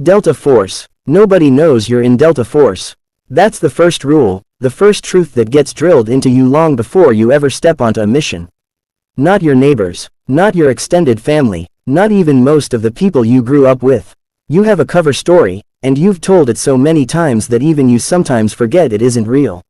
Delta Force. Nobody knows you're in Delta Force. That's the first rule, the first truth that gets drilled into you long before you ever step onto a mission. Not your neighbors, not your extended family, not even most of the people you grew up with. You have a cover story, and you've told it so many times that even you sometimes forget it isn't real.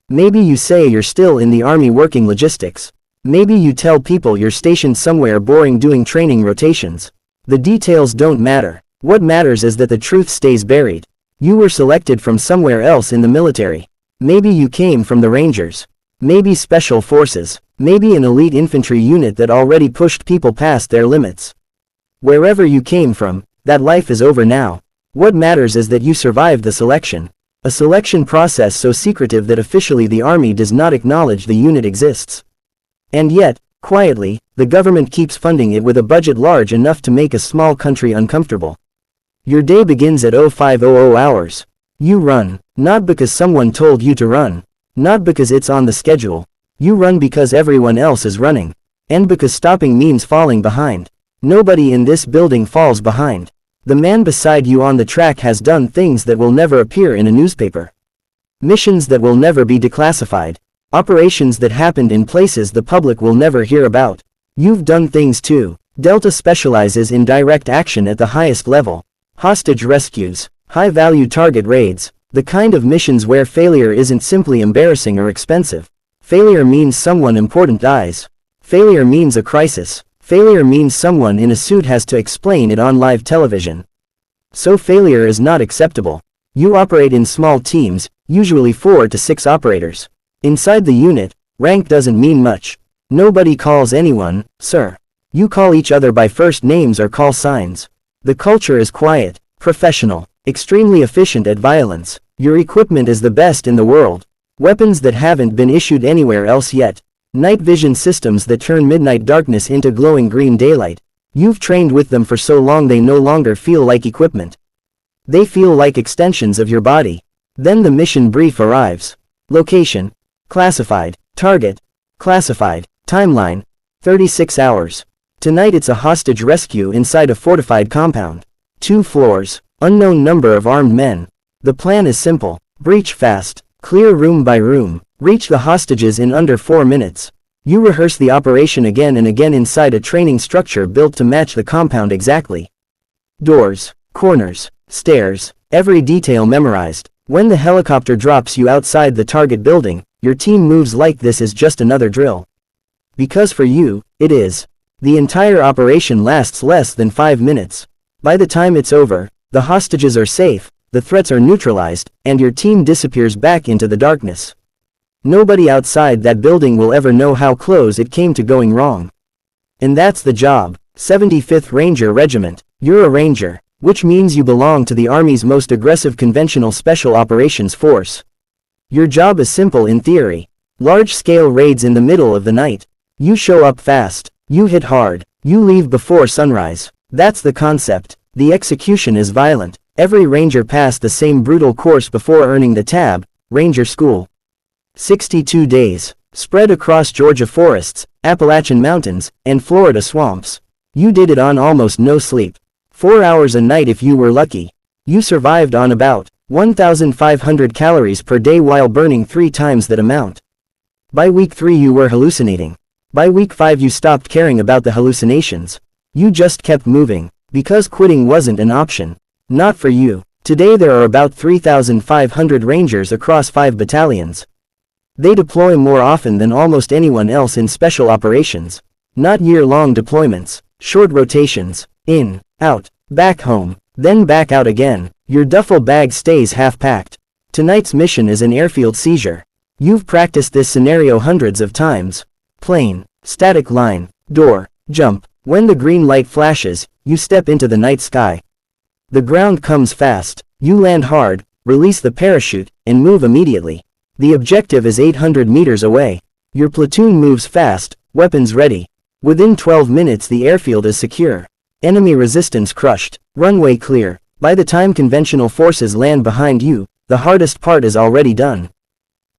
Maybe you say you're still in the army working logistics. Maybe you tell people you're stationed somewhere boring doing training rotations. The details don't matter. What matters is that the truth stays buried. You were selected from somewhere else in the military. Maybe you came from the Rangers. Maybe Special Forces. Maybe an elite infantry unit that already pushed people past their limits. Wherever you came from, that life is over now. What matters is that you survived the selection. A selection process so secretive that officially the army does not acknowledge the unit exists. And yet, quietly, the government keeps funding it with a budget large enough to make a small country uncomfortable. Your day begins at 0500 hours. You run, not because someone told you to run, not because it's on the schedule. You run because everyone else is running. And because stopping means falling behind. Nobody in this building falls behind. The man beside you on the track has done things that will never appear in a newspaper. Missions that will never be declassified. Operations that happened in places the public will never hear about. You've done things too. Delta specializes in direct action at the highest level. Hostage rescues, high-value target raids, the kind of missions where failure isn't simply embarrassing or expensive. Failure means someone important dies. Failure means a crisis. Failure means someone in a suit has to explain it on live television. So failure is not acceptable. You operate in small teams, usually 4 to 6 operators. Inside the unit, rank doesn't mean much. Nobody calls anyone, sir. You call each other by first names or call signs. The culture is quiet, professional, extremely efficient at violence. Your equipment is the best in the world. Weapons that haven't been issued anywhere else yet. Night vision systems that turn midnight darkness into glowing green daylight. You've trained with them for so long they no longer feel like equipment. They feel like extensions of your body. Then the mission brief arrives. Location. Classified. Target. Classified. Timeline. 36 hours. Tonight it's a hostage rescue inside a fortified compound. 2 floors. Unknown number of armed men. The plan is simple. Breach fast. Clear room by room. Reach the hostages in under 4 minutes. You rehearse the operation again and again inside a training structure built to match the compound exactly. Doors, corners, stairs, every detail memorized. When the helicopter drops you outside the target building, your team moves like this is just another drill. Because for you, it is. The entire operation lasts less than 5 minutes. By the time it's over, the hostages are safe, the threats are neutralized, and your team disappears back into the darkness. Nobody outside that building will ever know how close it came to going wrong. And that's the job. 75th Ranger Regiment. You're a ranger, which means you belong to the Army's most aggressive conventional special operations force. Your job is simple in theory. Large-scale raids in the middle of the night. You show up fast. You hit hard. You leave before sunrise. That's the concept. The execution is violent. Every ranger passed the same brutal course before earning the tab, Ranger School. 62 days, spread across Georgia forests, Appalachian mountains, and Florida swamps. You did it on almost no sleep. 4 hours a night if you were lucky. You survived on about 1,500 calories per day while burning 3 times that amount. By week 3 you were hallucinating. By week 5 you stopped caring about the hallucinations. You just kept moving, because quitting wasn't an option. Not for you. Today there are about 3,500 Rangers across 5 battalions. They deploy more often than almost anyone else in special operations. Not year-long deployments, short rotations, in, out, back home, then back out again. Your duffel bag stays half-packed. Tonight's mission is an airfield seizure. You've practiced this scenario hundreds of times. Plane, static line, door, jump. When the green light flashes, you step into the night sky. The ground comes fast. You land hard, release the parachute, and move immediately. The objective is 800 meters away. Your platoon moves fast, weapons ready. Within 12 minutes the airfield is secure. Enemy resistance crushed. Runway clear. By the time conventional forces land behind you, the hardest part is already done.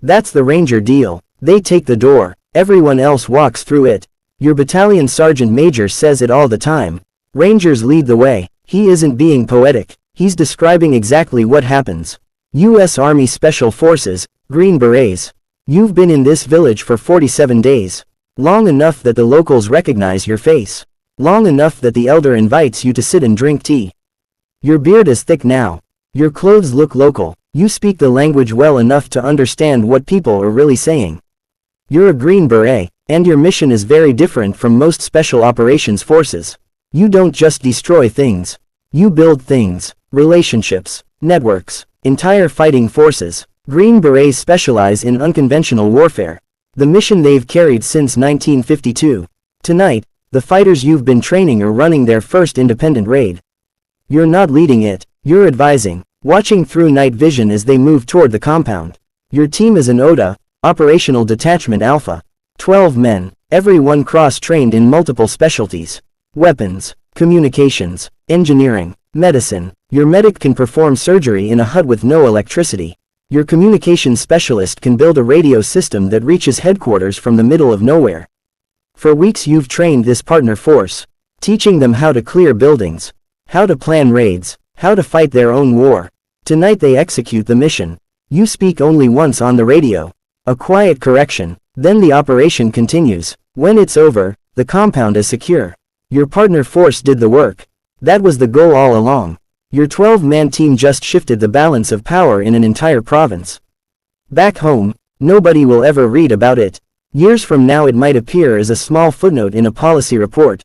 That's the Ranger deal. They take the door. Everyone else walks through it. Your battalion sergeant major says it all the time. Rangers lead the way. He isn't being poetic. He's describing exactly what happens. U.S. Army Special Forces, Green Berets. You've been in this village for 47 days. Long enough that the locals recognize your face. Long enough that the elder invites you to sit and drink tea. Your beard is thick now. Your clothes look local. You speak the language well enough to understand what people are really saying. You're a Green Beret, and your mission is very different from most special operations forces. You don't just destroy things. You build things, relationships, networks, entire fighting forces. Green Berets specialize in unconventional warfare. The mission they've carried since 1952. Tonight, the fighters you've been training are running their first independent raid. You're not leading it, you're advising, watching through night vision as they move toward the compound. Your team is an ODA, Operational Detachment Alpha. 12 men, everyone cross-trained in multiple specialties. Weapons, communications, engineering, medicine. Your medic can perform surgery in a hut with no electricity. Your communications specialist can build a radio system that reaches headquarters from the middle of nowhere. For weeks you've trained this partner force, teaching them how to clear buildings, how to plan raids, how to fight their own war. Tonight they execute the mission. You speak only once on the radio. A quiet correction, then the operation continues. When it's over, the compound is secure. Your partner force did the work. That was the goal all along. Your 12-man team just shifted the balance of power in an entire province. Back home, nobody will ever read about it. Years from now it might appear as a small footnote in a policy report.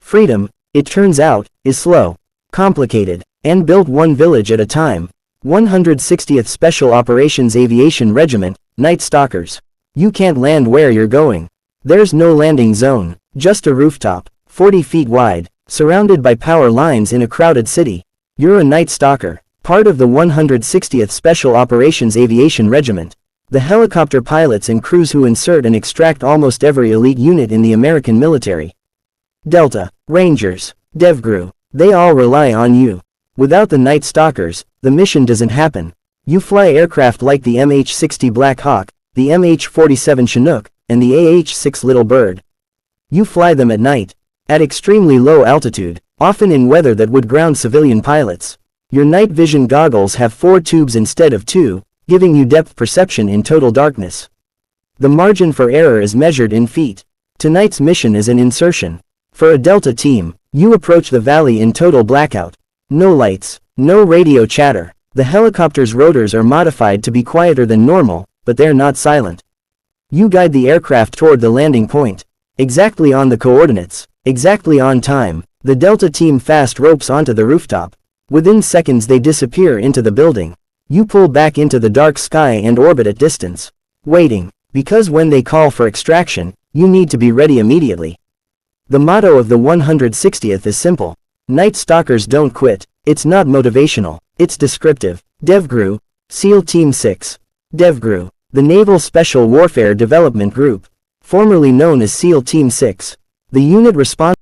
Freedom, it turns out, is slow, complicated, and built one village at a time. 160th Special Operations Aviation Regiment, Night Stalkers. You can't land where you're going. There's no landing zone, just a rooftop, 40 feet wide, surrounded by power lines in a crowded city. You're a Night Stalker, part of the 160th Special Operations Aviation Regiment. The helicopter pilots and crews who insert and extract almost every elite unit in the American military. Delta, Rangers, DevGru, they all rely on you. Without the Night Stalkers, the mission doesn't happen. You fly aircraft like the MH-60 Black Hawk, the MH-47 Chinook, and the AH-6 Little Bird. You fly them at night, at extremely low altitude, often in weather that would ground civilian pilots. Your night vision goggles have 4 tubes instead of 2, giving you depth perception in total darkness. The margin for error is measured in feet. Tonight's mission is an insertion. For a Delta team, you approach the valley in total blackout. No lights, no radio chatter. The helicopter's rotors are modified to be quieter than normal, but they're not silent. You guide the aircraft toward the landing point. Exactly on the coordinates, exactly on time. The Delta team fast ropes onto the rooftop. Within seconds they disappear into the building. You pull back into the dark sky and orbit at distance. Waiting, because when they call for extraction, you need to be ready immediately. The motto of the 160th is simple. Night Stalkers don't quit. It's not motivational, it's descriptive. DevGru, SEAL Team 6. DevGru, the Naval Special Warfare Development Group, formerly known as SEAL Team 6. The unit responsible